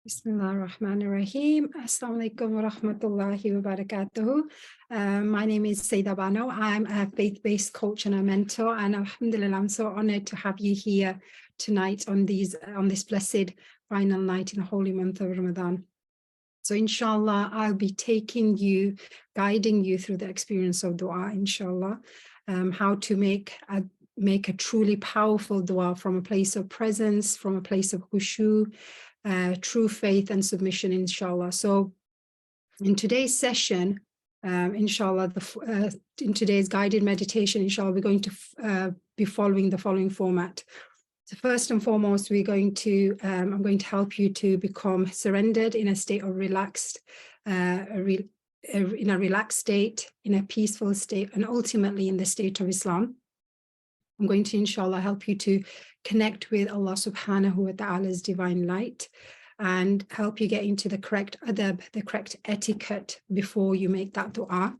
Bismillah ar-Rahman ar-Rahim. Assalamu alaikum wa rahmatullahi wa barakatuhu. My name is Sayyida Bano. I'm a faith-based coach and a mentor, and alhamdulillah, I'm so honored to have you here tonight on this blessed final night in the holy month of Ramadan. So inshallah, I'll be guiding you through the experience of dua, inshallah, how to make a truly powerful dua from a place of presence, from a place of khushu, true faith and submission, inshallah. So in today's session, inshallah, in today's guided meditation, inshallah, we're going to be following the following format. So first and foremost, I'm going to help you to become surrendered in a state of relaxed, in a relaxed state, in a peaceful state, and ultimately in the state of Islam. I'm going to, inshallah, help you to connect with Allah subhanahu wa ta'ala's divine light and help you get into the correct adab, the correct etiquette before you make that dua.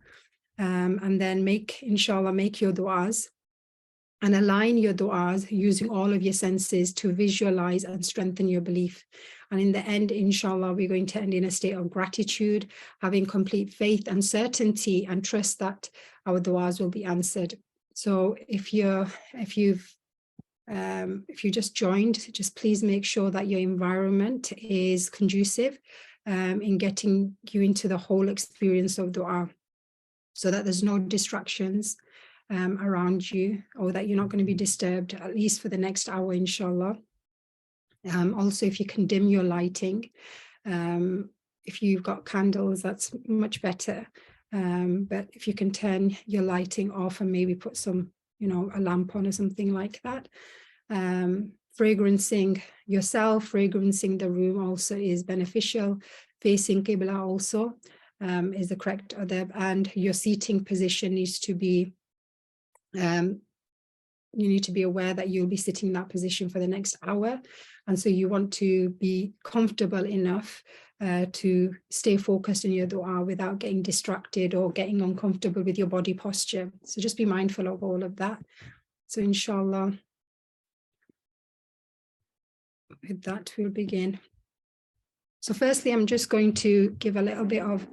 And then inshallah, make your duas and align your duas using all of your senses to visualize and strengthen your belief. And in the end, inshallah, we're going to end in a state of gratitude, having complete faith and certainty and trust that our duas will be answered. So if you just joined, just please make sure that your environment is conducive in getting you into the whole experience of dua, so that there's no distractions around you, or that you're not going to be disturbed, at least for the next hour, inshallah. Also, if you can dim your lighting, if you've got candles, that's much better. But if you can turn your lighting off and maybe put some, a lamp on or something like that. Fragrancing yourself, fragrancing the room also is beneficial. Facing Qibla also is the correct adab, and your seating position needs to be, you need to be aware that you'll be sitting in that position for the next hour. And so you want to be comfortable enough to stay focused in your dua without getting distracted or getting uncomfortable with your body posture. So just be mindful of all of that. So inshallah, with that, we'll begin. So firstly, I'm just going to give a little bit of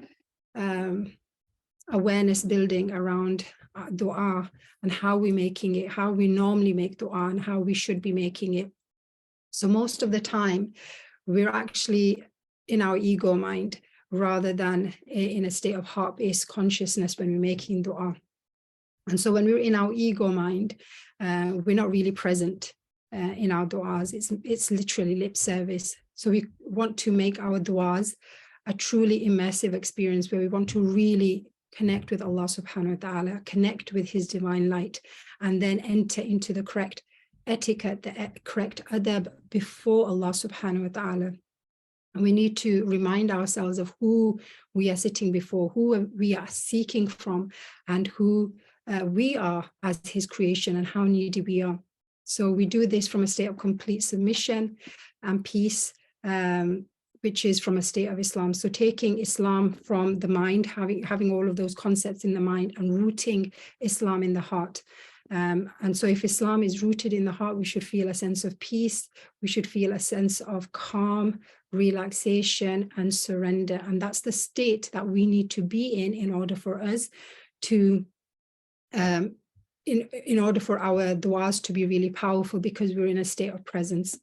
awareness building around dua and how we're making it, how we normally make dua and how we should be making it. So most of the time, we're actually in our ego mind rather than in a state of heart-based consciousness when we're making dua. And so when we're in our ego mind, we're not really present in our duas. It's literally lip service. So we want to make our duas a truly immersive experience where we want to really connect with Allah subhanahu wa ta'ala, connect with his divine light, and then enter into the correct etiquette, the correct adab before Allah subhanahu wa ta'ala. And we need to remind ourselves of who we are sitting before, who we are seeking from, and who we are as his creation and how needy we are. So we do this from a state of complete submission and peace, which is from a state of Islam. So taking Islam from the mind, having all of those concepts in the mind and rooting Islam in the heart. And so if Islam is rooted in the heart, we should feel a sense of peace. We should feel a sense of calm, relaxation, and surrender. And that's the state that we need to be in order for us to, in order for our duas to be really powerful, because we're in a state of presence.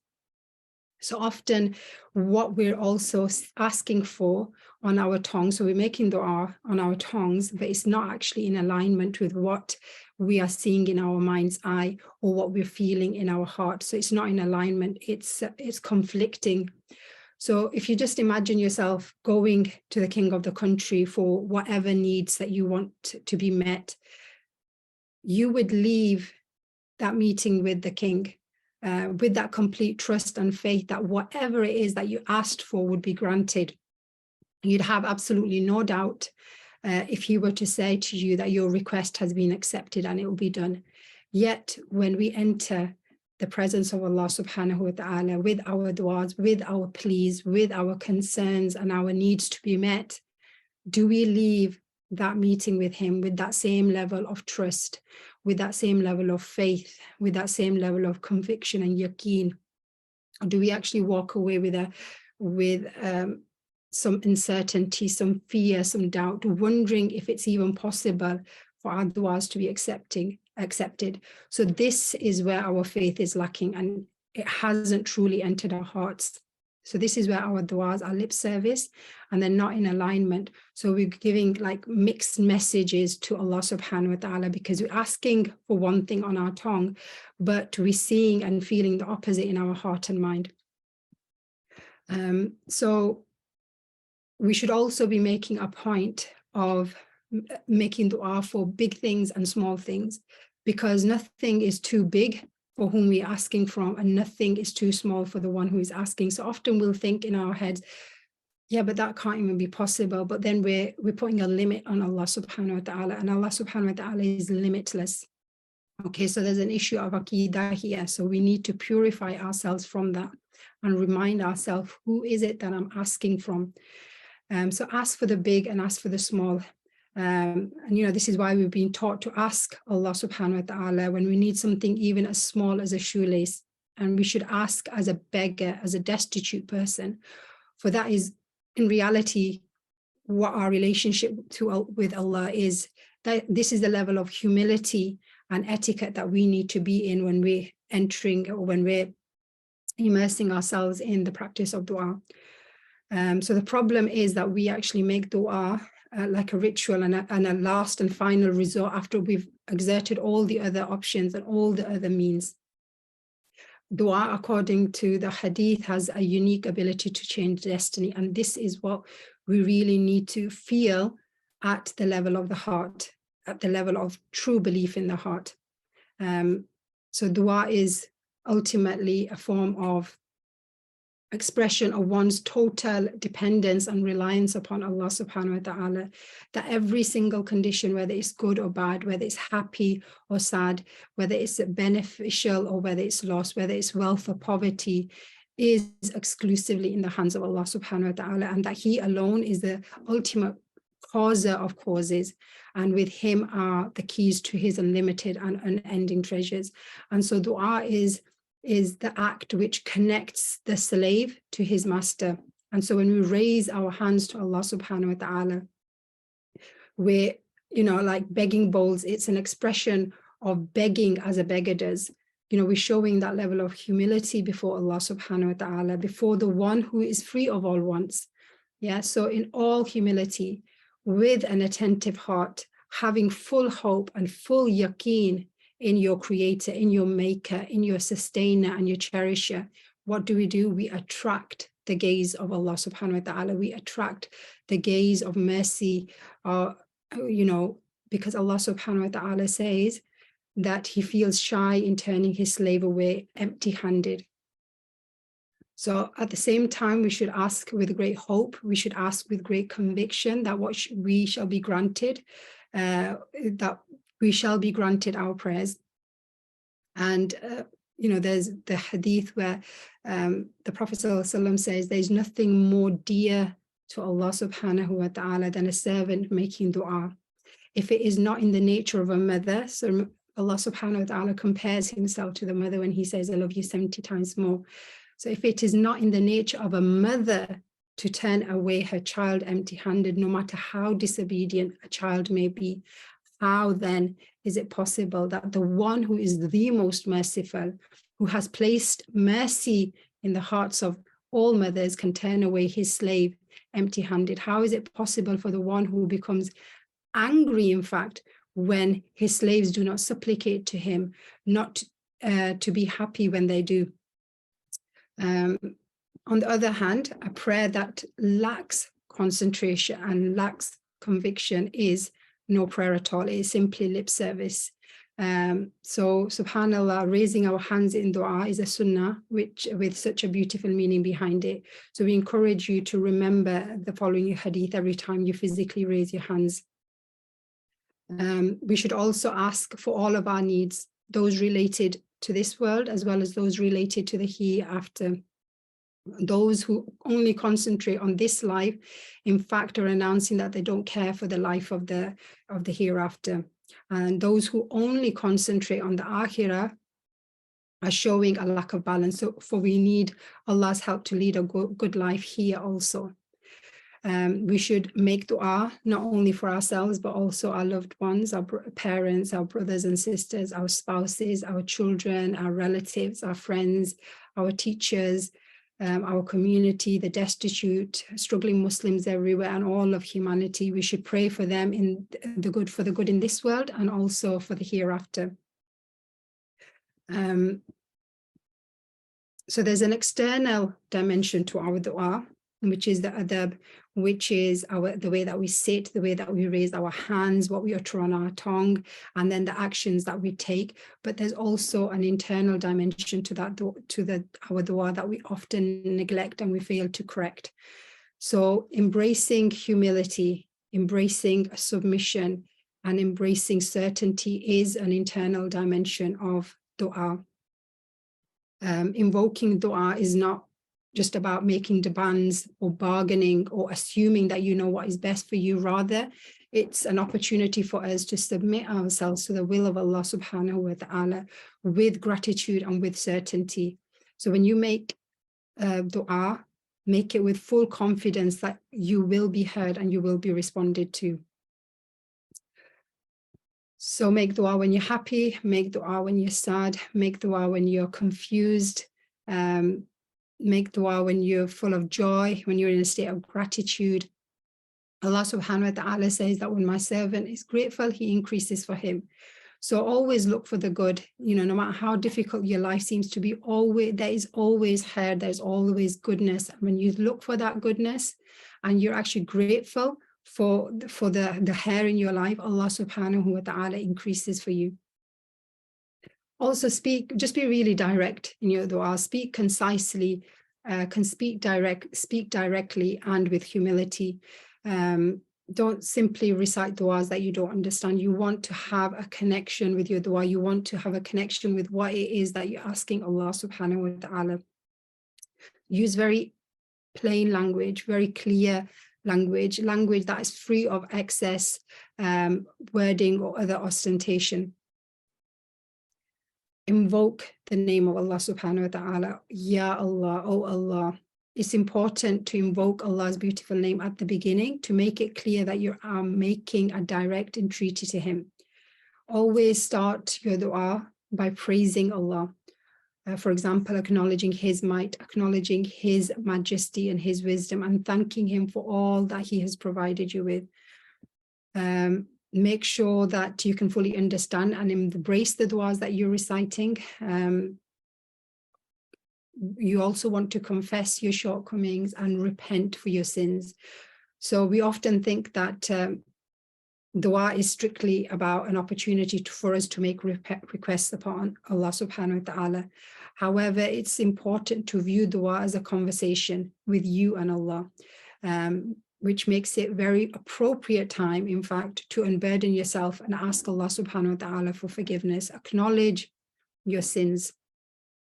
So often what we're also asking for on our tongue, so we're making dua on our tongues, but it's not actually in alignment with what we are seeing in our mind's eye or what we're feeling in our heart. So it's not in alignment, it's conflicting. So if you just imagine yourself going to the king of the country for whatever needs that you want to be met, you would leave that meeting with the king with that complete trust and faith that whatever it is that you asked for would be granted. You'd have absolutely no doubt if he were to say to you that your request has been accepted and it will be done. Yet when we enter the presence of Allah subhanahu wa ta'ala with our duas, with our pleas, with our concerns and our needs to be met, do we leave that meeting with him with that same level of trust, with that same level of faith, with that same level of conviction and yaqeen? Or do we actually walk away with a with some uncertainty, some fear, some doubt, wondering if it's even possible for our du'as to be accepted. So this is where our faith is lacking, and it hasn't truly entered our hearts. So this is where our du'as are lip service and they're not in alignment. So we're giving like mixed messages to Allah subhanahu wa ta'ala, because we're asking for one thing on our tongue, but we're seeing and feeling the opposite in our heart and mind. So we should also be making a point of making dua for big things and small things, because nothing is too big for whom we're asking from, and nothing is too small for the one who is asking. So often we'll think in our heads, yeah, but that can't even be possible. But then we're putting a limit on Allah subhanahu wa ta'ala, and Allah subhanahu wa ta'ala is limitless. Okay, so there's an issue of aqidah here. So we need to purify ourselves from that and remind ourselves, who is it that I'm asking from? So ask for the big and ask for the small. And this is why we've been taught to ask Allah subhanahu wa ta'ala when we need something even as small as a shoelace. And we should ask as a beggar, as a destitute person, for that is in reality what our relationship with Allah is. That this is the level of humility and etiquette that we need to be in when we're entering or when we're immersing ourselves in the practice of dua. So the problem is that we actually make dua like a ritual and a last and final resort after we've exerted all the other options and all the other means. Dua, according to the hadith, has a unique ability to change destiny. And this is what we really need to feel at the level of the heart, at the level of true belief in the heart. So dua is ultimately a form of expression of one's total dependence and reliance upon Allah subhanahu wa ta'ala, that every single condition, whether it's good or bad, whether it's happy or sad, whether it's beneficial or whether it's loss, whether it's wealth or poverty, is exclusively in the hands of Allah subhanahu wa ta'ala, and that He alone is the ultimate causer of causes, and with Him are the keys to His unlimited and unending treasures. And so dua is the act which connects the slave to his master. And so when we raise our hands to Allah subhanahu wa ta'ala, we're, like begging bowls, it's an expression of begging as a beggar does. We're showing that level of humility before Allah subhanahu wa ta'ala, before the one who is free of all wants. Yeah, so in all humility, with an attentive heart, having full hope and full yaqeen in your creator, in your maker, in your sustainer and your cherisher, what do? We attract the gaze of Allah subhanahu wa ta'ala. We attract the gaze of mercy, because Allah subhanahu wa ta'ala says that He feels shy in turning His slave away empty-handed. So at the same time, we should ask with great hope. We should ask with great conviction that we shall be granted, that we shall be granted our prayers. And, there's the hadith where the Prophet ﷺ says, there's nothing more dear to Allah subhanahu wa ta'ala than a servant making dua. If it is not in the nature of a mother, so Allah subhanahu wa ta'ala compares Himself to the mother when He says, I love you 70 times more. So if it is not in the nature of a mother to turn away her child empty-handed, no matter how disobedient a child may be, how then is it possible that the one who is the most merciful, who has placed mercy in the hearts of all mothers, can turn away his slave empty-handed? How is it possible for the one who becomes angry, in fact, when his slaves do not supplicate to him, not to be happy when they do? On the other hand, a prayer that lacks concentration and lacks conviction is no prayer at all. It is simply lip service. So subhanallah, raising our hands in dua is a sunnah with such a beautiful meaning behind it. So we encourage you to remember the following hadith every time you physically raise your hands. We should also ask for all of our needs, those related to this world as well as those related to the hereafter. Those who only concentrate on this life, in fact, are announcing that they don't care for the life of the hereafter. And those who only concentrate on the akhirah are showing a lack of balance. So for we need Allah's help to lead a good life here also. We should make dua not only for ourselves, but also our loved ones, our parents, our brothers and sisters, our spouses, our children, our relatives, our friends, our teachers, our community, the destitute, struggling Muslims everywhere, and all of humanity. We should pray for them in the good, for the good in this world and also for the hereafter. So there's an external dimension to our dua, which is the adab, which is the way that we sit, the way that we raise our hands, what we utter on our tongue, and then the actions that we take. But there's also an internal dimension to that, our dua, that we often neglect and we fail to correct. So embracing humility, embracing submission, and embracing certainty is an internal dimension of dua. Invoking dua is not just about making demands or bargaining or assuming that you know what is best for you. Rather, it's an opportunity for us to submit ourselves to the will of Allah subhanahu wa ta'ala with gratitude and with certainty. So when you make dua, make it with full confidence that you will be heard and you will be responded to. So make dua when you're happy, make dua when you're sad, make dua when you're confused, make dua when you're full of joy, when you're in a state of gratitude. Allah subhanahu wa ta'ala says that when my servant is grateful, he increases for him. So always look for the good, no matter how difficult your life seems to be, there is always hair, there's always goodness. And when you look for that goodness and you're actually grateful for the hair in your life, Allah subhanahu wa ta'ala increases for you. Also just be really direct in your dua, speak concisely, speak directly and with humility. Don't simply recite duas that you don't understand. You want to have a connection with your dua. You want to have a connection with what it is that you're asking Allah subhanahu wa ta'ala. Use very plain language, very clear language that is free of excess wording or other ostentation. Invoke the name of Allah subhanahu wa ta'ala. Ya Allah, oh Allah. It's important to invoke Allah's beautiful name at the beginning to make it clear that you are making a direct entreaty to him. Always start your dua by praising Allah. For example, acknowledging his might, acknowledging his majesty and his wisdom, and thanking him for all that he has provided you with. Make sure that you can fully understand and embrace the duas that you're reciting. You also want to confess your shortcomings and repent for your sins. So we often think that dua is strictly about an opportunity for us to make requests upon Allah subhanahu wa ta'ala. However, it's important to view dua as a conversation with you and Allah, which makes it very appropriate time, in fact, to unburden yourself and ask Allah subhanahu wa ta'ala for forgiveness. Acknowledge your sins.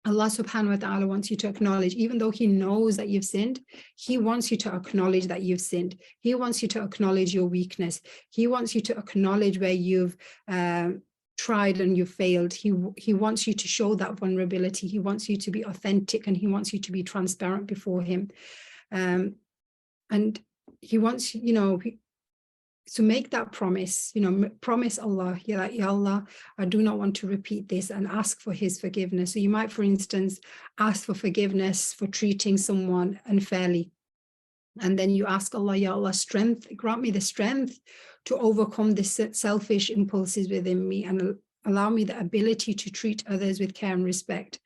Allah subhanahu wa ta'ala wants you to acknowledge, even though he knows that you've sinned, he wants you to acknowledge that you've sinned. He wants you to acknowledge your weakness. He wants you to acknowledge where you've tried and you've failed. He wants you to show that vulnerability. He wants you to be authentic and he wants you to be transparent before him. And he wants, to make that promise, promise Allah, Ya Allah, I do not want to repeat this, and ask for his forgiveness. So you might, for instance, ask for forgiveness for treating someone unfairly. And then you ask Allah, Ya Allah, grant me the strength to overcome the selfish impulses within me and allow me the ability to treat others with care and respect.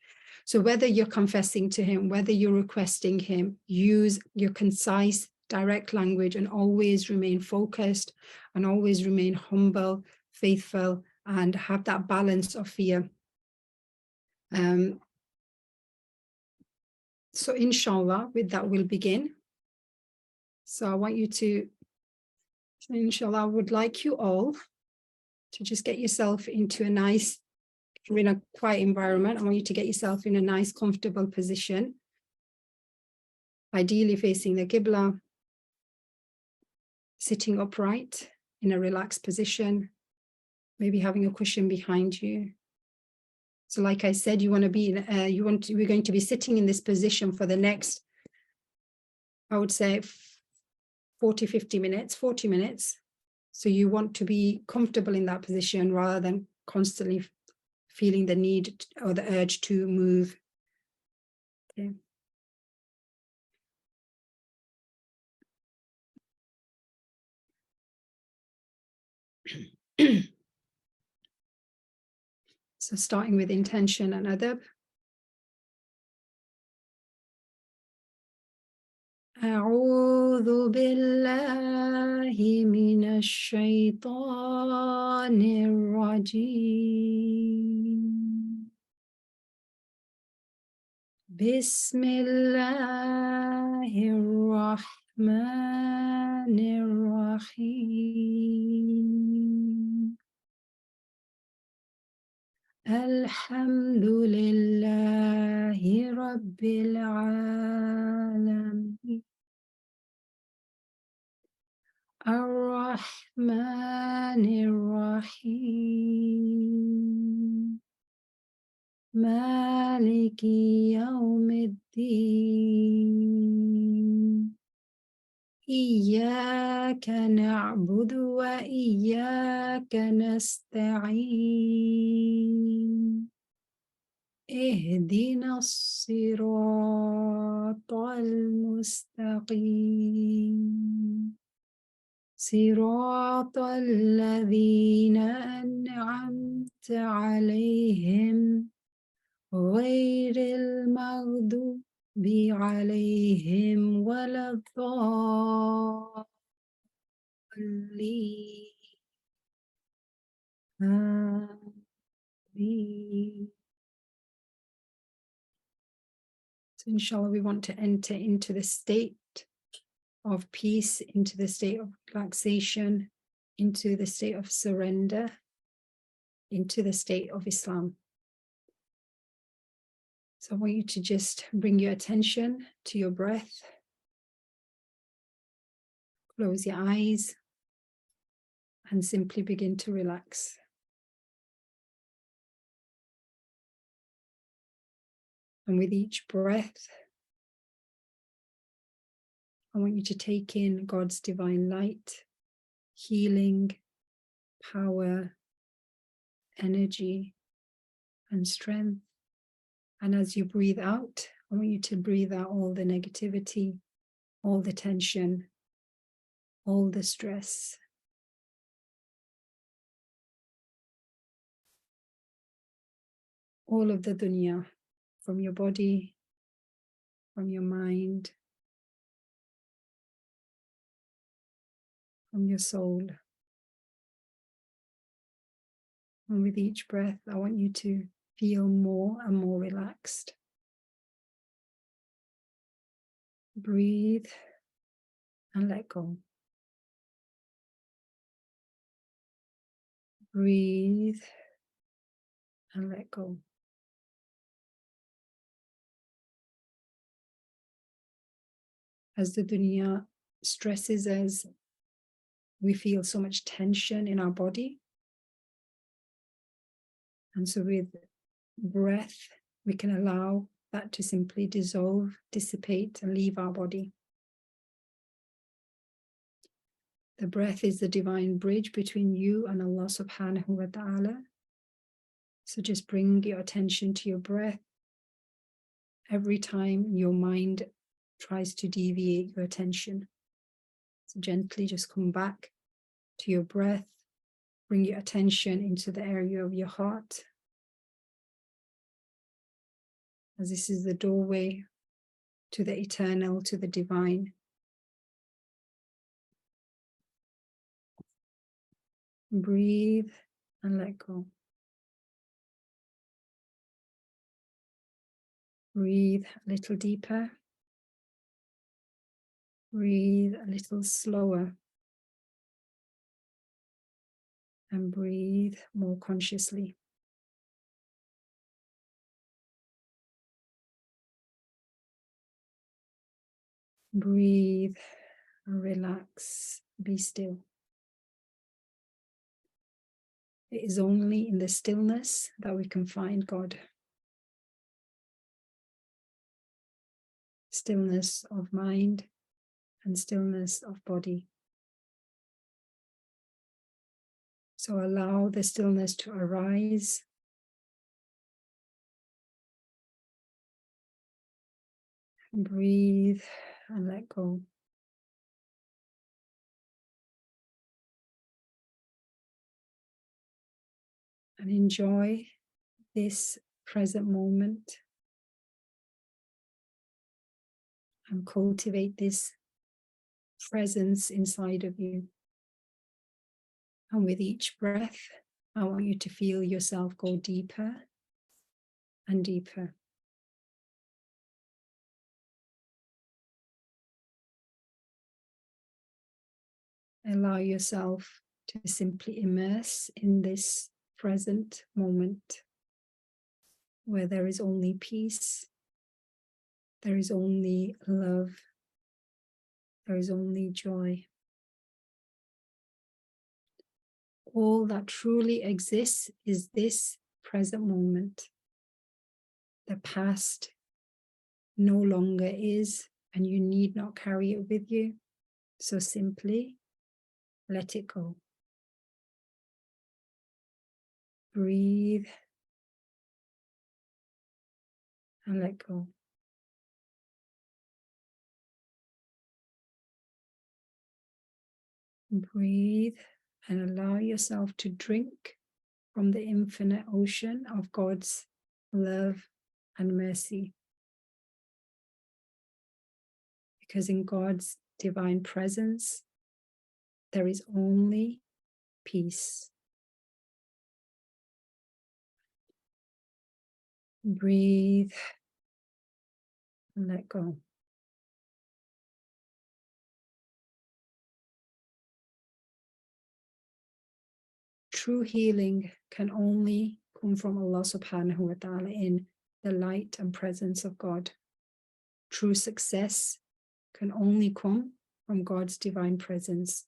So whether you're confessing to him, whether you're requesting him, use your concise, direct language and always remain focused and always remain humble, faithful, and have that balance of fear. So inshallah, with that we'll begin. So I want you to, inshallah, I would like you all to just get yourself into a nice, if you're in a quiet environment, I want you to get yourself in a nice, comfortable position. Ideally facing the Qibla, sitting upright in a relaxed position, maybe having a cushion behind you. So like I said, you want to be, we're going to be sitting in this position for the next, I would say 40 minutes. So you want to be comfortable in that position rather than constantly feeling the need or the urge to move. Okay. So starting with intention and adab. أعوذ بالله من الشيطان الرجيم بسم الله الرحمن الرحيم الحمد لله رب العالمين الرحمن الرحيم مالك يوم الدين إياك نعبد وإياك نستعين اهدنا الصراط المستقيم صراط الذين أنعمت عليهم غير المغضوب عليهم ولا الضالين آمين. So inshallah, we want to enter into the state of peace, into the state of relaxation, into the state of surrender, into the state of Islam. So I want you to just bring your attention to your breath. Close your eyes and simply begin to relax. And with each breath, I want you to take in God's divine light, healing, power, energy, and strength. And as you breathe out, I want you to breathe out all the negativity, all the tension, all the stress. All of the dunya from your body, from your mind, from your soul. And with each breath, I want you to feel more and more relaxed. Breathe and let go. Breathe and let go. As the dunya stresses us, we feel so much tension in our body. And so with breath, we can allow that to simply dissolve, dissipate, and leave our body. The breath is the divine bridge between you and Allah subhanahu wa ta'ala. So just bring your attention to your breath. Every time your mind tries to deviate your attention, so gently just come back to your breath. Bring your attention into the area of your heart, as this is the doorway to the eternal, to the divine. Breathe and let go. Breathe a little deeper. Breathe a little slower. And breathe more consciously. Breathe, relax, be still. It is only in the stillness that we can find God. Stillness of mind and stillness of body. So allow the stillness to arise. Breathe and let go. And enjoy this present moment. And cultivate this presence inside of you. And with each breath, I want you to feel yourself go deeper and deeper. Allow yourself to simply immerse in this present moment where there is only peace, there is only love, there is only joy. All that truly exists is this present moment. The past no longer is, and you need not carry it with you. So simply let it go. Breathe and let go. Breathe and allow yourself to drink from the infinite ocean of God's love and mercy. Because in God's divine presence, there is only peace. Breathe and let go. True healing can only come from Allah subhanahu wa ta'ala in the light and presence of God. True success can only come from God's divine presence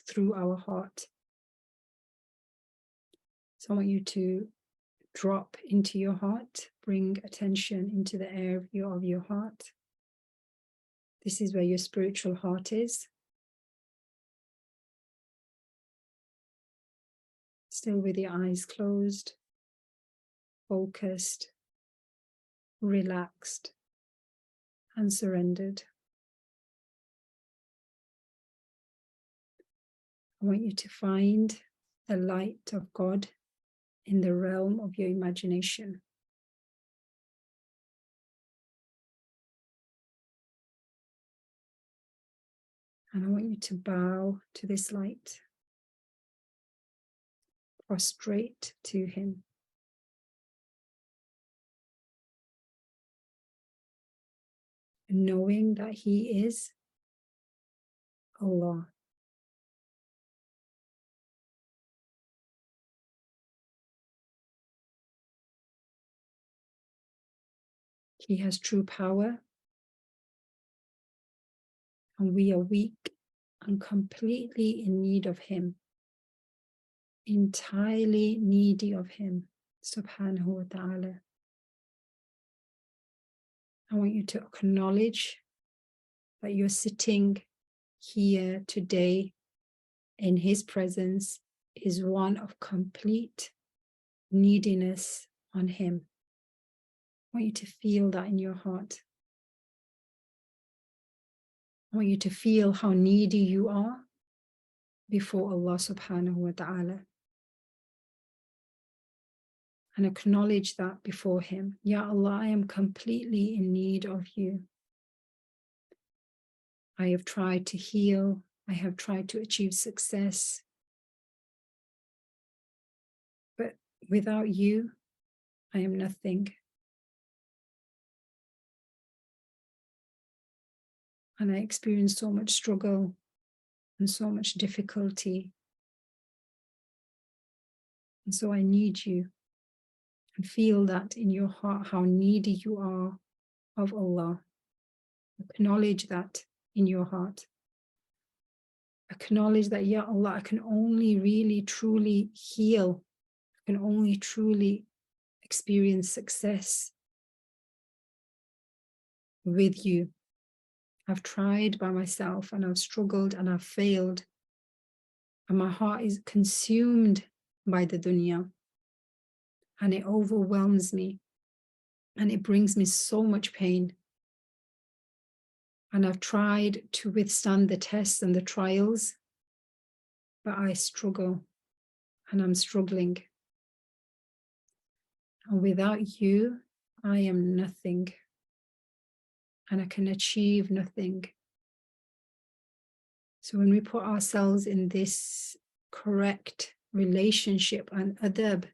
through our heart. So I want you to drop into your heart, bring attention into the area of your heart. This is where your spiritual heart is. Still with your eyes closed, focused, relaxed, and surrendered. I want you to find the light of God in the realm of your imagination. And I want you to bow to this light, prostrate to Him. Knowing that He is Allah. He has true power, and we are weak and completely in need of Him, entirely needy of Him, subhanahu wa ta'ala. I want you to acknowledge that you're sitting here today in His presence is one of complete neediness on Him. I want you to feel that in your heart. I want you to feel how needy you are before Allah subhanahu wa ta'ala. And acknowledge that before Him. Ya Allah, I am completely in need of you. I have tried to heal. I have tried to achieve success. But without you, I am nothing. And I experience so much struggle and so much difficulty. And so I need you. And feel that in your heart, how needy you are of Allah. Acknowledge that in your heart. Acknowledge that, Ya Allah, I can only really, truly heal can only truly experience success with you. I've tried by myself and I've struggled and I've failed. And my heart is consumed by the dunya. And it overwhelms me. And it brings me so much pain. And I've tried to withstand the tests and the trials, but I struggle and I'm struggling. And without you, I am nothing. And I can achieve nothing. So when we put ourselves in this correct relationship and adab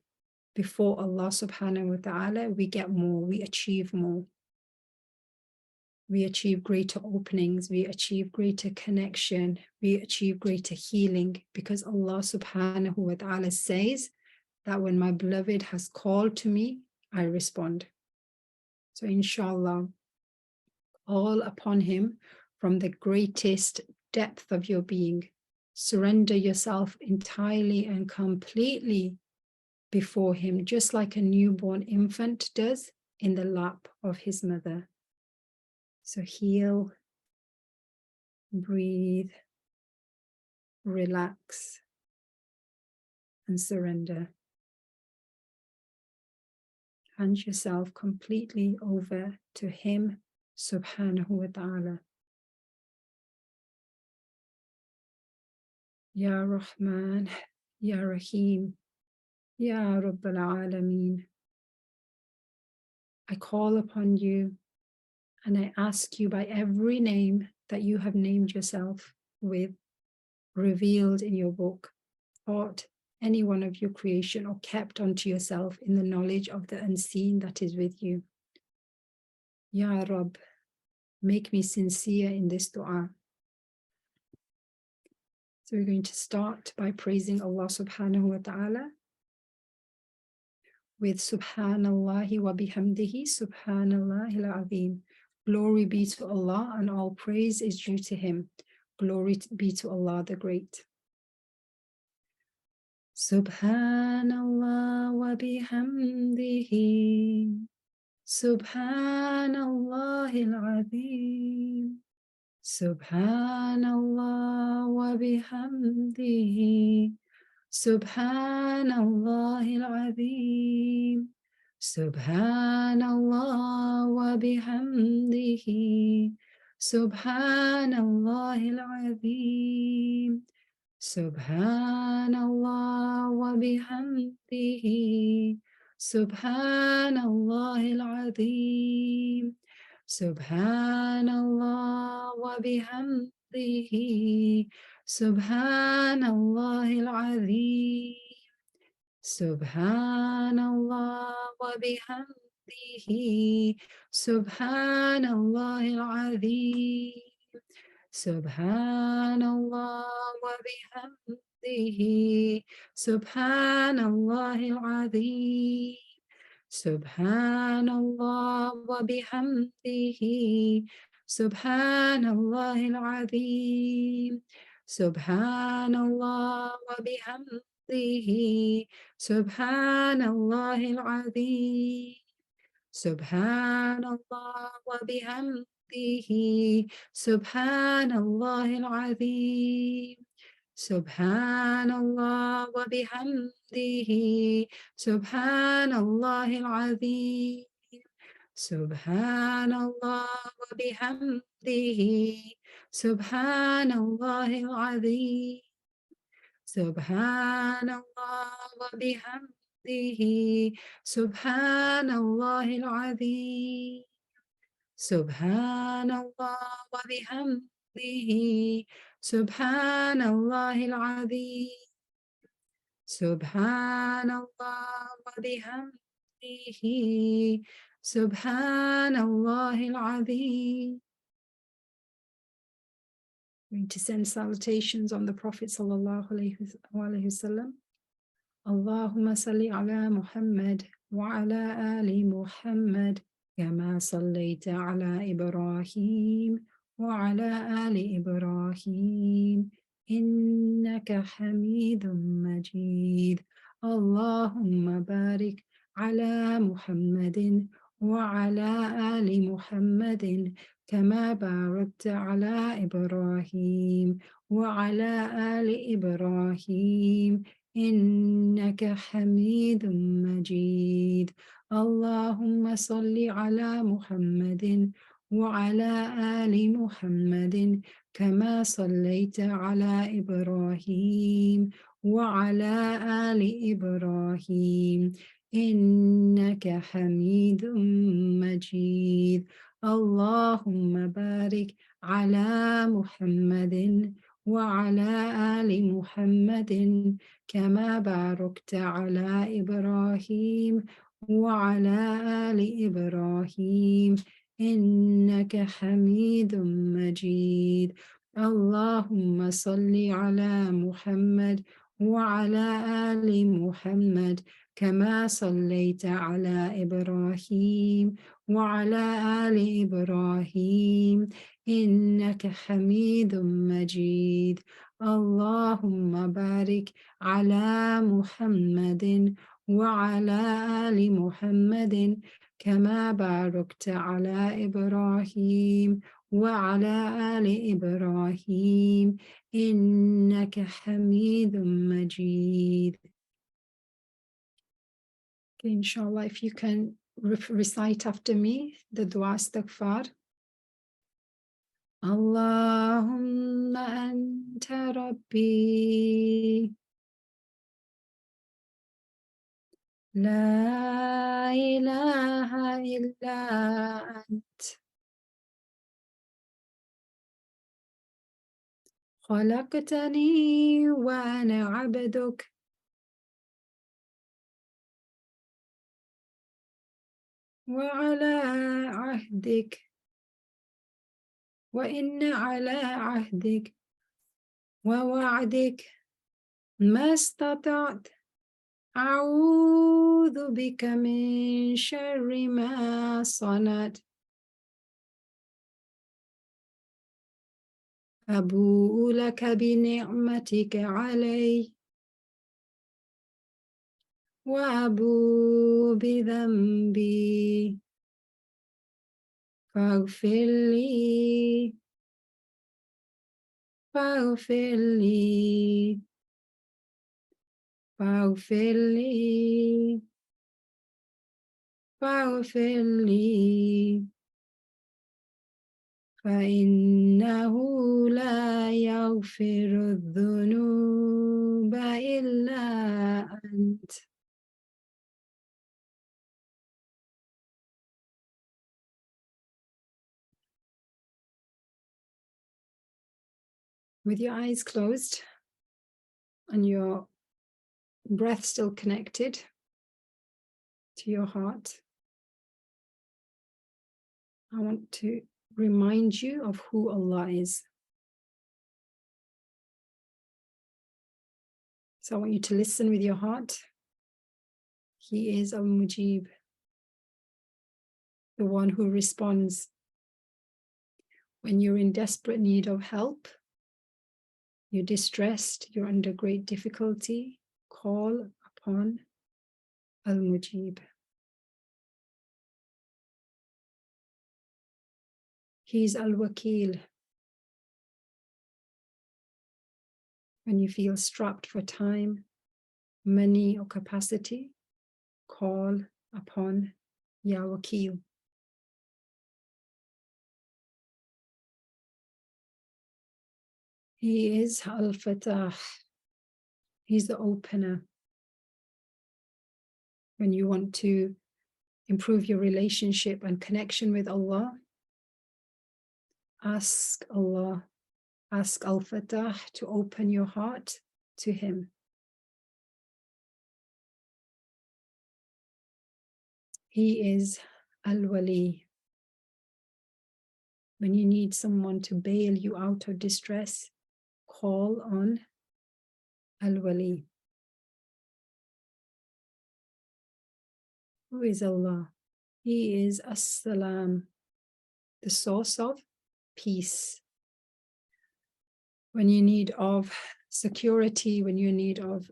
before Allah subhanahu wa ta'ala, we get more, we achieve more. We achieve greater openings, we achieve greater connection, we achieve greater healing, because Allah subhanahu wa ta'ala says that when my beloved has called to me, I respond. So inshallah, all upon him from the greatest depth of your being. Surrender yourself entirely and completely before him, just like a newborn infant does in the lap of his mother. So heal, breathe, relax, and surrender. Hand yourself completely over to him, subhanahu wa ta'ala. Ya Rahman, Ya Rahim, Ya Rabbil Alameen. I call upon you and I ask you by every name that you have named yourself with, revealed in your book, taught any one of your creation, or kept unto yourself in the knowledge of the unseen that is with you. Ya Rabb, make me sincere in this dua. So we're going to start by praising Allah subhanahu wa ta'ala with Subhanallahi wa bihamdihi, Subhanallahil Azim. Glory be to Allah and all praise is due to him. Glory be to Allah the Great. Subhanallah wa bihamdihi, Subhanallahil Azim. Subhanallah wa bihamdihi, Subhanallahil Azim. Subhanallah wa bihamdihi, Subhanallahil Azim. Subhanallah wa bihamdihi, Subhanallahil Azim. Subhanallah wa bihamdihi, Subhanallahil Azim. Subhanallah wa bihamdihi, Subhanallahil Azim. Subhanallah wa bihamdihi, Subhanallahil Azim. Subhanallah wa bihamdihi, Subhanallahil Azim. Subhanallah wa bihamdihi, Subhanallahil Azim. Subhanallah wa bihamdihi, Subhanallahil Azim. Subhanallah wa bihamdihi, Subhanallahil Azim. Subhanallah wa bihamdihi, Subhanallahil Azim. Subhanallah wa bihamdihi, Subhanallahil Azim. Subhanallah wa bihamdihi, Subhanallahil Azim. Subhanallah wa bihamdihi, Subhanallahil Azim. Going to send salutations on the Prophet sallallahu alaihi wasallam. Allahumma salli ala Muhammad wa ala ali Muhammad kama sallaita ala Ibrahim wa ala ali Ibrahim innaka hamidun majid. اللهم بارك على محمد وعلى آل محمد كما باركت على إبراهيم وعلى آل إبراهيم إنك حميد مجيد. اللهم صل على محمد وعلى آل محمد كما صليت على إبراهيم وعلى آل إبراهيم إنك حميد مجيد. اللهم بارك على محمد وعلى آل محمد كما باركت على إبراهيم وعلى آل إبراهيم إنك حميد مجيد. اللهم صل على محمد وعلى آل محمد كما صليت على إبراهيم وعلى آل إبراهيم إنك حميد مجيد. اللهم بارك على محمد وعلى آل محمد كما باركت على إبراهيم وعلى آل إبراهيم إنك حميد مجيد. Okay, inshallah, if you can recite after me the dua istighfar. Allahumma anta rabbi la ilaha illa ant khalaqtani wa ana abduk wa ala ahdik wa inna ala ahdik wa wa'dik ma istata'at أعوذ بك من شر ما صنعت أبوء لك بنعمتك علي وأبوء بذنبي فاغفر لي فاغفر لي فاغفر لي فاغفر لي فإنه لا يغفر الذنوب إلا أنت. With your eyes closed and your breath still connected to your heart, I want to remind you of who Allah is. So I want you to listen with your heart. He is Al-Mujib, the one who responds when you're in desperate need of help, you're distressed, you're under great difficulty. Call upon Al-Mujib. He's Al-Wakil. When you feel strapped for time, money, or capacity, call upon Ya Wakil. He is Al-Fatah. He's the opener. When you want to improve your relationship and connection with Allah, ask Allah, ask Al-Fatah to open your heart to Him. He is Al-Wali. When you need someone to bail you out of distress, call on Al-Wali. Who is Allah? He is As-Salam, the source of peace. When you need of security, when you need of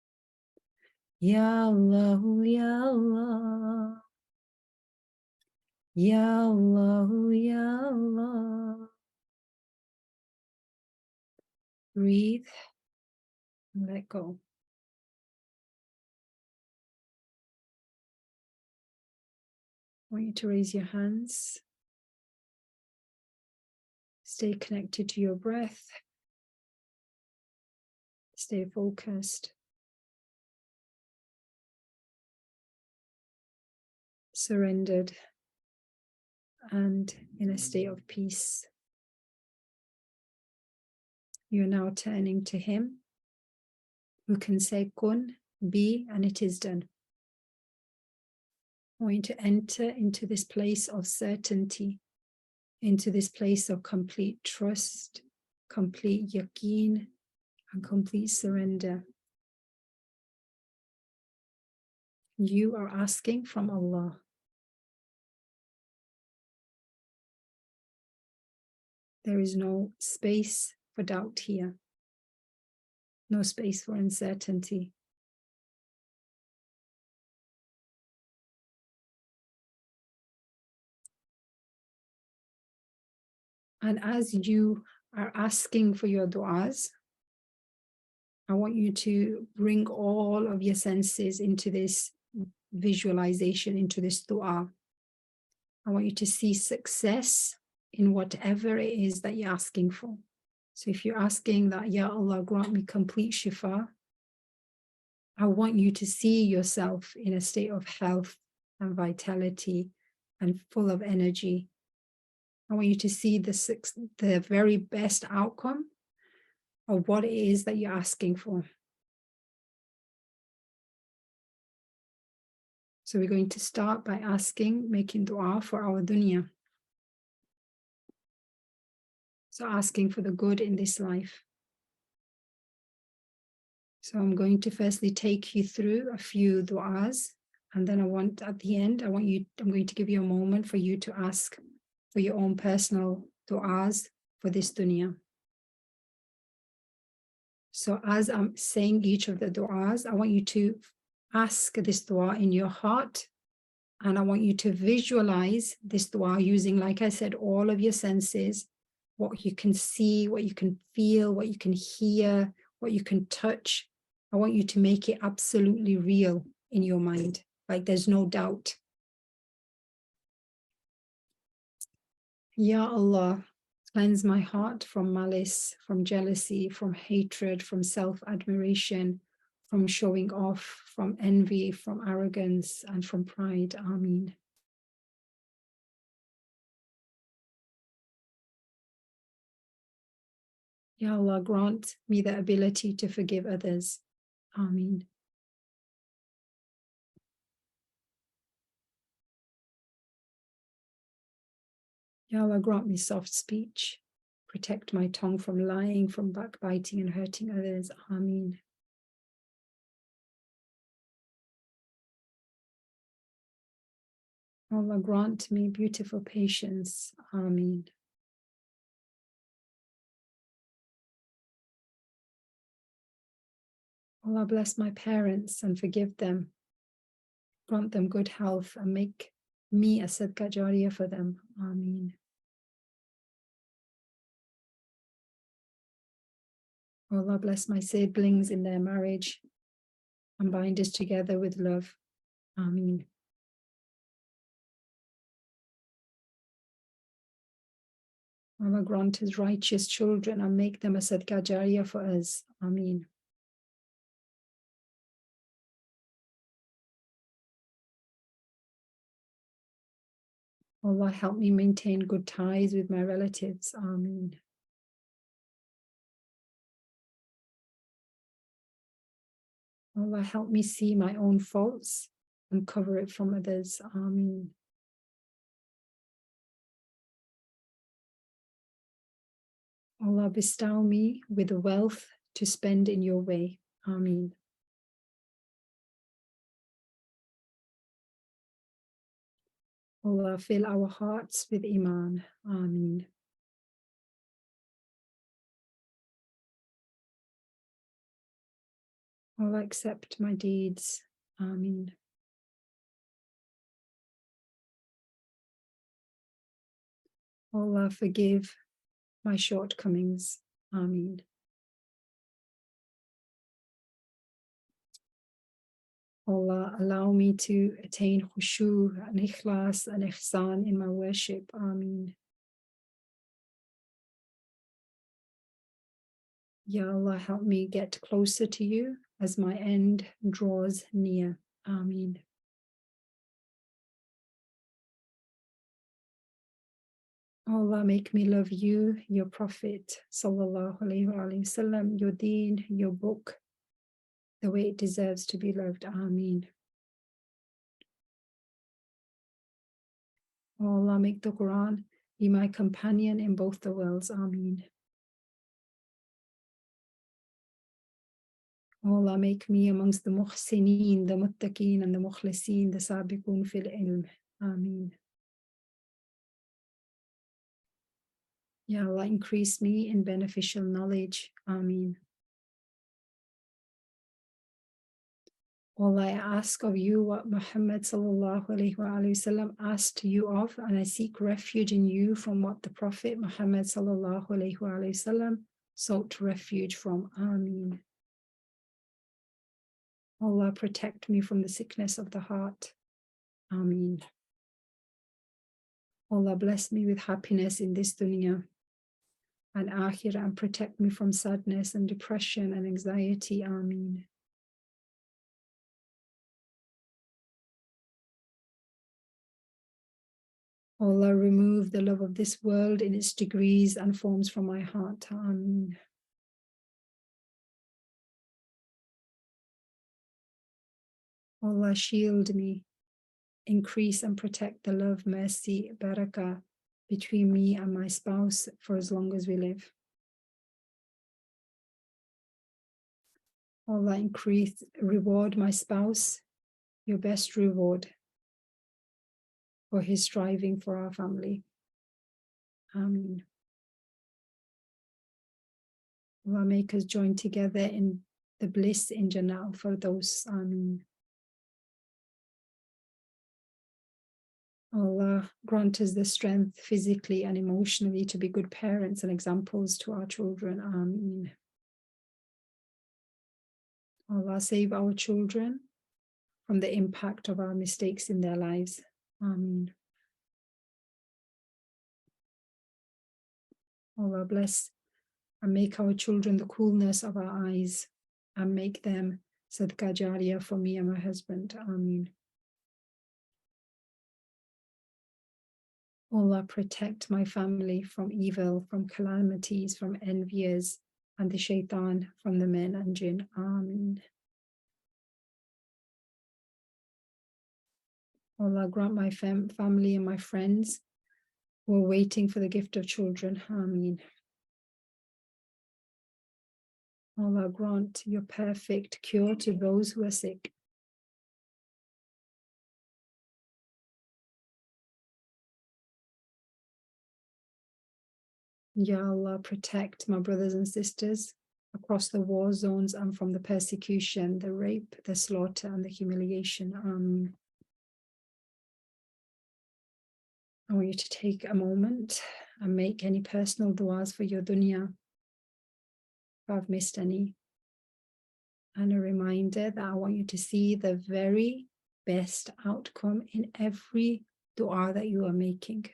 Ya Allah, Ya Allah. Ya Allah, Ya Allah. Breathe and let go. I want you to raise your hands. Stay connected to your breath. Stay focused. Surrendered and in a state of peace. You're now turning to Him who can say, Kun, be, and it is done. I want you to enter into this place of certainty, into this place of complete trust, complete yaqeen, and complete surrender. You are asking from Allah. There is no space for doubt here, no space for uncertainty. And as you are asking for your du'as, I want you to bring all of your senses into this visualization, into this du'a. I want you to see success in whatever it is that you're asking for. So if you're asking that, Ya Allah, grant me complete shifa, I want you to see yourself in a state of health and vitality and full of energy. I want you to see the very best outcome of what it is that you're asking for. So we're going to start by making dua for our dunya. So asking for the good in this life. So I'm going to firstly take you through a few du'as, and then at the end, I'm going to give you a moment for you to ask for your own personal du'as for this dunya. So as I'm saying each of the du'as, I want you to ask this dua in your heart, and I want you to visualize this dua using, like I said, all of your senses, what you can see, what you can feel, what you can hear, what you can touch. I want you to make it absolutely real in your mind, like there's no doubt. Ya Allah, cleanse my heart from malice, from jealousy, from hatred, from self-admiration, from showing off, from envy, from arrogance, and from pride. Ameen. Ya Allah, grant me the ability to forgive others. Ameen. Ya Allah, grant me soft speech. Protect my tongue from lying, from backbiting and hurting others. Ameen. Allah, grant me beautiful patience. Ameen. Allah, bless my parents and forgive them. Grant them good health and make me a sadqa jariyah for them. Ameen. Allah, bless my siblings in their marriage and bind us together with love. Ameen. Allah, grant us righteous children and make them a sadqa jariyah for us. Ameen. Allah, help me maintain good ties with my relatives. Ameen. Allah, help me see my own faults and cover it from others. Ameen. Allah, bestow me with the wealth to spend in your way. Ameen. Allah, fill our hearts with Iman. Ameen. Allah, accept my deeds Ameen. Allah, forgive my shortcomings. Ameen. Allah, allow me to attain khushu and ikhlas and ihsan in my worship. Ameen. Ya Allah, help me get closer to you as my end draws near. Ameen. Allah, make me love you, your Prophet, sallallahu alaihi wasallam, your deen, your book, the way it deserves to be loved. Ameen. Allah, make the Quran be my companion in both the worlds. Ameen. Allah, make me amongst the muhsineen, the muttaqeen, and the mukhliseen, the sabiqun fil ilm. Ameen. Ya Allah, increase me in beneficial knowledge. Ameen. Allah, I ask of you what Muhammad sallallahu alaihi wasallam asked you of, and I seek refuge in you from what the Prophet Muhammad sallallahu alaihi wasallam sought refuge from. Ameen. Allah, protect me from the sickness of the heart. Ameen. Allah, bless me with happiness in this dunya and akhirah, and protect me from sadness and depression and anxiety. Ameen. Allah, remove the love of this world in its degrees and forms from my heart. Ameen. Allah, shield me, increase and protect the love, mercy, barakah between me and my spouse for as long as we live. Allah, increase, reward my spouse your best reward for his striving for our family. Ameen. Allah, make us join together in the bliss in Jannah for those. Ameen. Allah, grant us the strength physically and emotionally to be good parents and examples to our children. Ameen. Allah, save our children from the impact of our mistakes in their lives. Ameen. Allah, bless and make our children the coolness of our eyes and make them sadqa jariyah for me and my husband. Ameen. Allah, protect my family from evil, from calamities, from enviers, and the shaitan from the men and jinn. Ameen. Allah, grant my family and my friends who are waiting for the gift of children. Ameen. Allah, grant your perfect cure to those who are sick. Ya Allah, protect my brothers and sisters across the war zones and from the persecution, the rape, the slaughter, and the humiliation. Ameen. I want you to take a moment and make any personal du'as for your dunya, if I've missed any. And a reminder that I want you to see the very best outcome in every dua that you are making.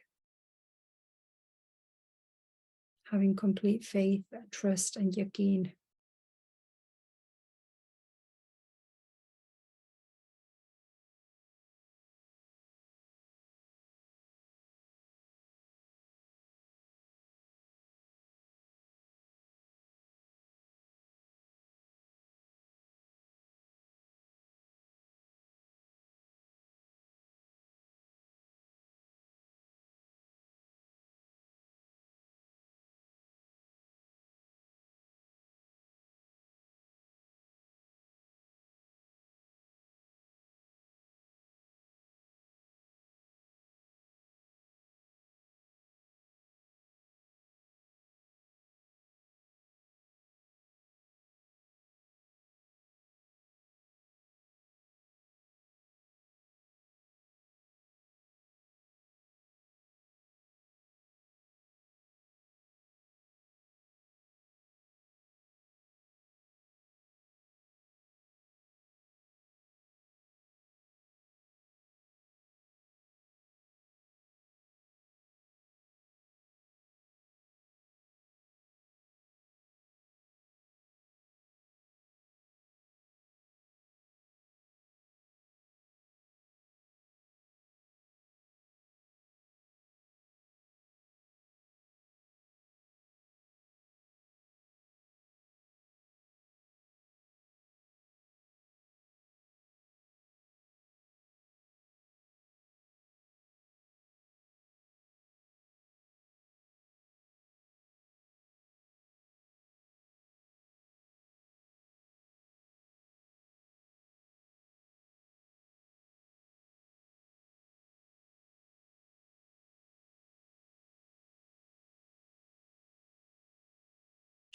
Having complete faith, trust, and yaqeen.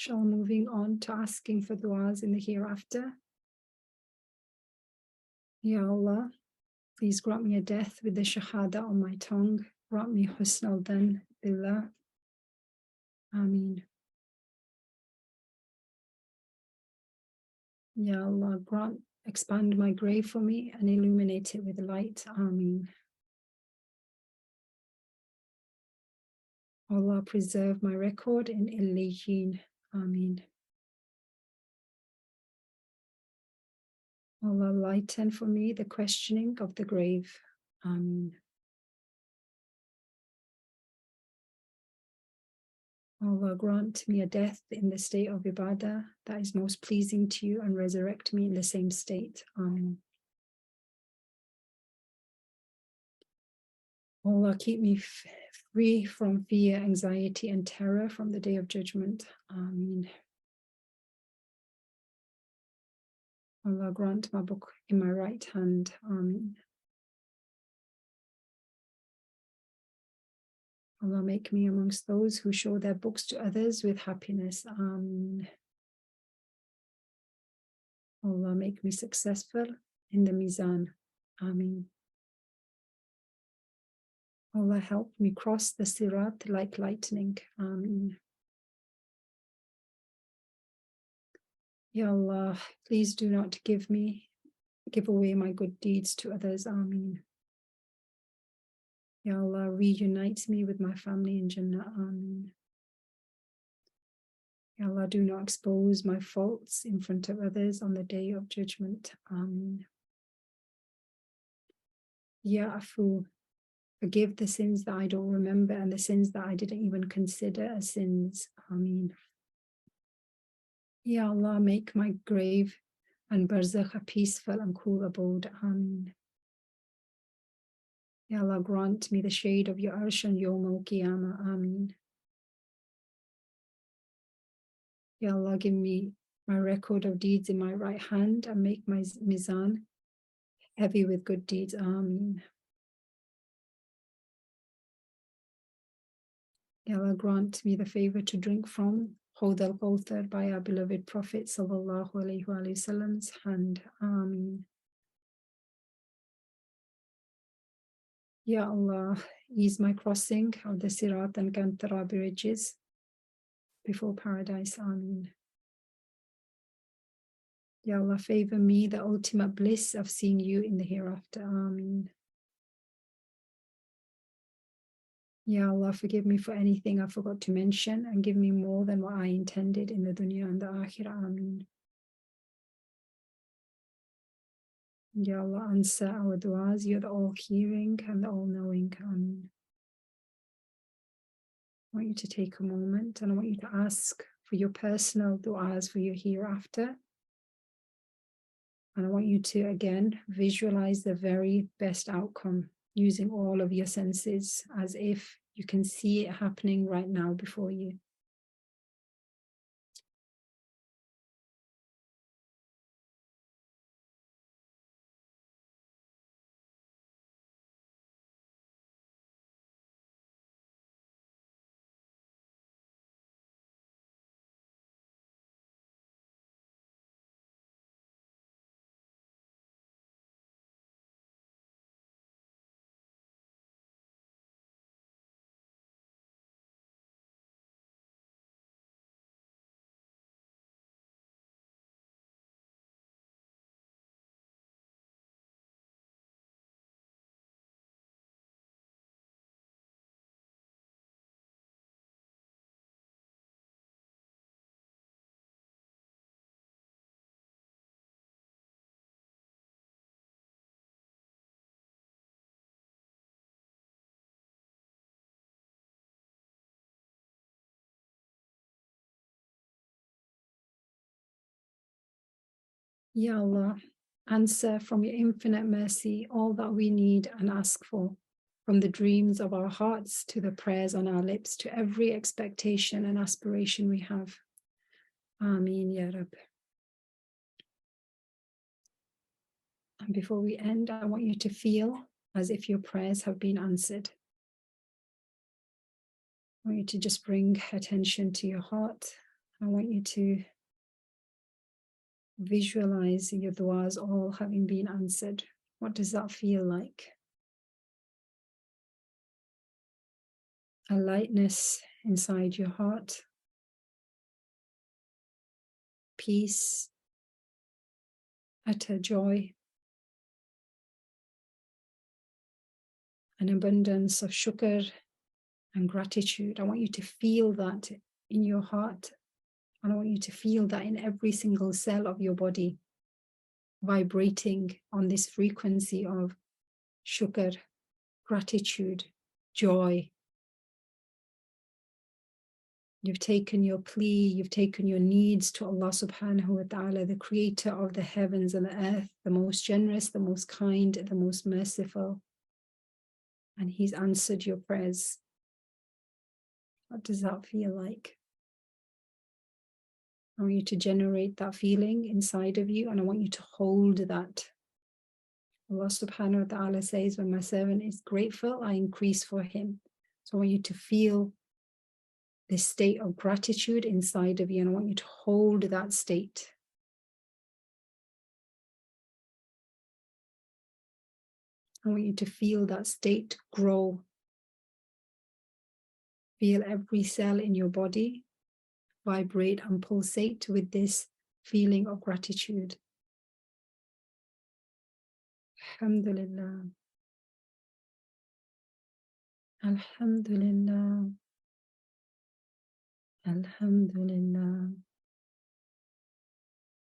Inshallah, moving on to asking for du'as in the hereafter. Ya Allah, please grant me a death with the shahada on my tongue. Grant me husn al-dhan billah. Ameen. Ya Allah, expand my grave for me and illuminate it with light. Ameen. Allah, preserve my record in Illijeen. Ameen. Allah, lighten for me the questioning of the grave. Ameen. Allah, grant me a death in the state of ibadah that is most pleasing to you and resurrect me in the same state. Ameen. Allah, keep me free from fear, anxiety, and terror from the day of judgment. Ameen. Allah, grant my book in my right hand. Ameen. Allah, make me amongst those who show their books to others with happiness. Ameen. Allah, make me successful in the Mizan. Ameen. Allah, help me cross the Sirat like lightning. Ameen. Ya Allah, please do not give away my good deeds to others. Ameen. Ya Allah, reunite me with my family in Jannah. Ameen. Ya Allah, do not expose my faults in front of others on the day of judgment. Ameen. Ya Afu, forgive the sins that I don't remember and the sins that I didn't even consider as sins. Ameen. Ya Allah, make my grave and barzakh a peaceful and cool abode. Ameen. Ya Allah, grant me the shade of your arsh and Yawm al-Qiyamah. Ameen. Ya Allah, give me my record of deeds in my right hand and make my mizan heavy with good deeds. Ameen. Ya Allah, grant me the favor to drink from Hawd al-Kawthar by our beloved Prophet sallallahu alaihi wasallam's hand. Ameen. Ya Allah, ease my crossing of the Sirat and Kantara bridges before paradise. Ameen. Ya Allah, favor me the ultimate bliss of seeing you in the hereafter. Ameen. Ya Allah, forgive me for anything I forgot to mention and give me more than what I intended in the dunya and the akhirah. Ameen. Ya Allah, answer our du'as. You're the all-hearing and the all-knowing. Ameen. I want you to take a moment and I want you to ask for your personal du'as for your hereafter. And I want you to, again, visualize the very best outcome using all of your senses as if you can see it happening right now before you. Ya Allah, answer from your infinite mercy all that we need and ask for, from the dreams of our hearts to the prayers on our lips, to every expectation and aspiration we have. Ameen, Ya Rab. And before we end, I want you to feel as if your prayers have been answered. I want you to just bring attention to your heart I want you to visualize your du'as all having been answered. What does that feel like? A lightness inside your heart, peace, utter joy, an abundance of shukr and gratitude. I want you to feel that in your heart. And I want you to feel that in every single cell of your body, vibrating on this frequency of shukr, gratitude, joy. You've taken your plea, you've taken your needs to Allah subhanahu wa ta'ala, the creator of the heavens and the earth, the most generous, the most kind, the most merciful. And He's answered your prayers. What does that feel like? I want you to generate that feeling inside of you, and I want you to hold that. Allah subhanahu wa ta'ala says, when my servant is grateful, I increase for him. So I want you to feel this state of gratitude inside of you, and I want you to hold that state. I want you to feel that state grow. Feel every cell in your body vibrate and pulsate with this feeling of gratitude. Alhamdulillah. Alhamdulillah. Alhamdulillah.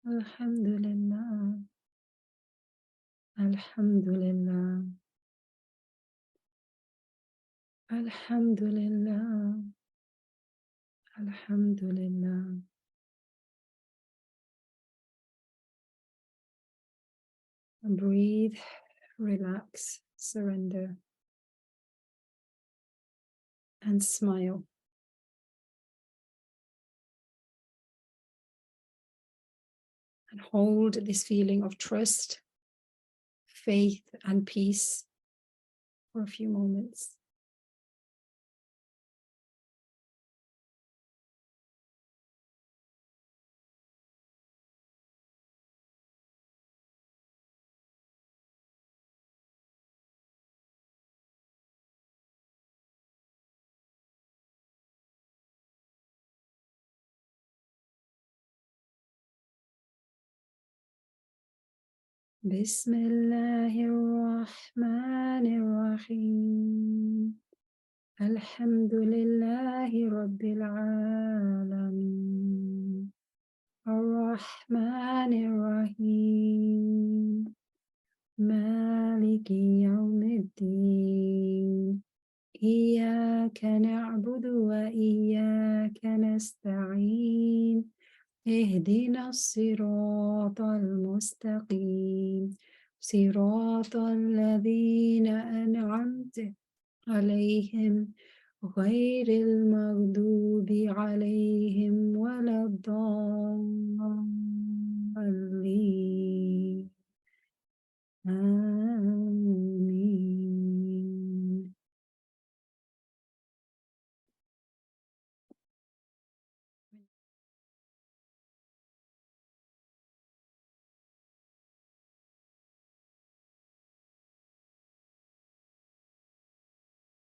Alhamdulillah. Alhamdulillah. Alhamdulillah. Alhamdulillah. And breathe, relax, surrender, and smile. And hold this feeling of trust, faith, and peace for a few moments. Bismillahirrahmanirrahim. Alhamdulillahi Rabbil Alameen. Ar-Rahmanir-Rahim. Maliki Yawmiddin. Iyyaka na'budu wa iyyaka nasta'in. اهدنا الصراط المستقيم صراط الذين أنعمت عليهم غير المغضوب عليهم ولا الضالين آمين.